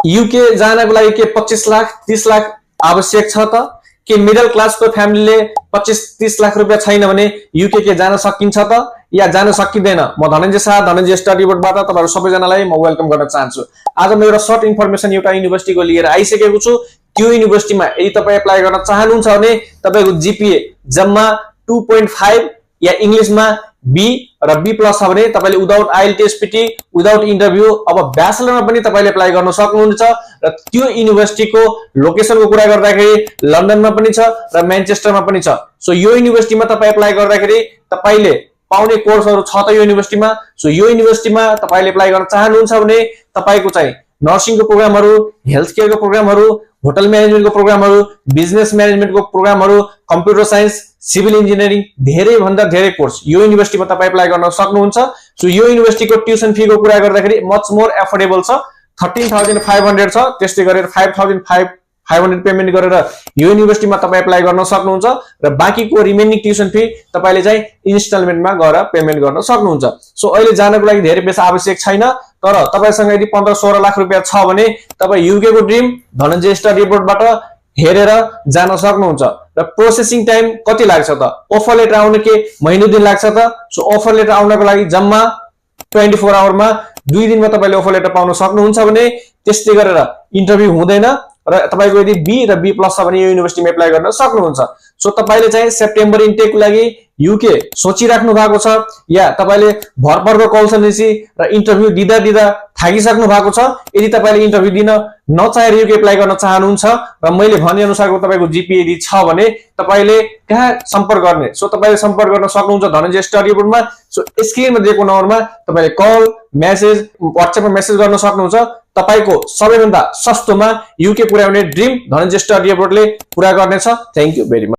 UK जानको लागि के 25 लाख 30 लाख आवश्यक छ त? के मिडल क्लासको फ्यामिलीले 25-30 लाख रुपैयाँ छैन भने युके के जान सकिन्छ त या जान सकिँदैन? म धनञ्जय शाह, धनञ्जय स्टडी बोर्डबाट तपाईहरु सबैजनालाई म वेलकम गर्न चाहन्छु। आज म एउटा सर्ट इन्फर्मेसन एउटा युनिभर्सिटीको लिएर आइसकेको छु। त्यो युनिभर्सिटीमा यदि तपाई एप्लाई गर्न चाहनुहुन्छ भने तपाईको जीपीए जम्मा 2.5 या इंग्लिशमा बी र बी प्लस छ भने तपाईले विदाउट आईएलटीएस विदाउट इन्टरभ्यु अब ब्याचलरमा पनि तपाईले एप्लाई गर्न सक्नुहुन्छ। र त्यो युनिभर्सिटीको लोकेसनको कुरा गर्दाखेरि लन्डनमा पनि छ र म्यानचेस्टरमा पनि छ। सो यो युनिभर्सिटीमा तपाई एप्लाई गर्दाखेरि तपाईले पाउने कोर्सहरु छ त यो युनिभर्सिटीमा। सो यो युनिभर्सिटीमा तपाईले एप्लाई गर्न चाहनुहुन्छ भने तपाईको चाहिँ नर्सिङको प्रोग्रामहरु, हेल्थ केयरको प्रोग्रामहरु, होटल म्यानेजमेन्टको प्रोग्रामहरु, बिजनेस म्यानेजमेन्टको प्रोग्रामहरु, कम्प्युटर साइन्स, सिभिल इन्जिनियरिङ, धेरै भन्दा धेरै कोर्स यो युनिभर्सिटीमा तपाई एप्लाई गर्न सक्नुहुन्छ। सो यो युनिभर्सिटीको ट्युसन फी को कुरा गर्दाखेरि मच मोर एफोर्डेबल छ, 13,500 छ। त्यस्तै गरेर 5,500 पेमेन्ट गरेर यो युनिभर्सिटीमा तपाई एप्लाई गर्न सक्नुहुन्छ र बाँकीको रिमेनिङ ट्युसन फी तपाईले चाहिँ इन्स्टलमेन्टमा गएर पेमेन्ट गर्न सक्नुहुन्छ। सो अहिले जानको लागि धेरै पैसा आवश्यक छैन, तर तपाईसँग यदि 15-16 लाख रुपैयाँ छ भने तपाई युके को ड्रिम धनञ्जय स्टडी बोर्डबाट हेरेर जान सक्नुहुन्छ। र प्रोसेसिङ टाइम कति लाग्छ त? अफर लेटर आउन के महिनौ दिन लाग्छ त? सो अफर लेटर आउनको लागि जम्मा 24 आवरमा 2 दिनमा तपाईले अफर लेटर पाउन सक्नुहुन्छ भने त्यस्तै गरेर इन्टरभ्यु हुँदैन र तपाईको यदि बी र बी प्लस छ भने यो युनिभर्सिटीमा एप्लाई गर्न सक्नुहुन्छ। सो तपाईले चाहिँ सेप्टेम्बर इन्टेकको लागि युके सोचिराख्नु भएको छ या तपाईले भरपर्दो कन्सल्टेन्सी र इन्टरभ्यु दिदा थाकिसक्नु भएको छ? यदि तपाईले इन्टरभ्यु दिन नचाहेर युके एप्लाई गर्न चाहनुहुन्छ र मैले भने अनुसारको तपाईको जीपीए यदि छ भने तपाईले कहाँ सम्पर्क गर्ने? सो तपाईले सम्पर्क गर्न सक्नुहुन्छ धनञ्जय स्टडी बोर्डमा। सो स्क्रिनमा दिएको नम्बरमा तपाईले कल, मेसेज, व्हाट्सएपमा मेसेज गर्न सक्नुहुन्छ। तपाईको सबैभन्दा सस्तोमा युके पुर्याउने ड्रिम धनञ्जय स्टडी बोर्डले पुरा गर्नेछ। Thank you very much.